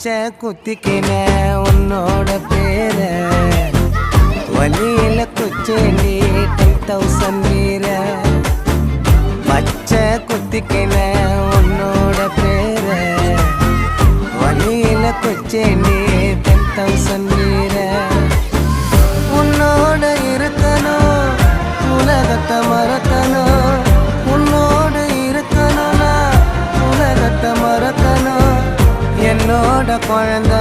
பச்சை குத்திக்கின உன்னோட பேர வழியில குச்சேண்டி 10,000 வீர பச்சை குத்திக்கின உன்னோட பேர வழியில குச்சேண்டி 10,000 வீர உன்னோட இருக்கணும் உலகத்தை மறக்கணும் உன்னோட இருக்கணும்னா உலகத்தை மறக்கணும் என்னோட குழந்தை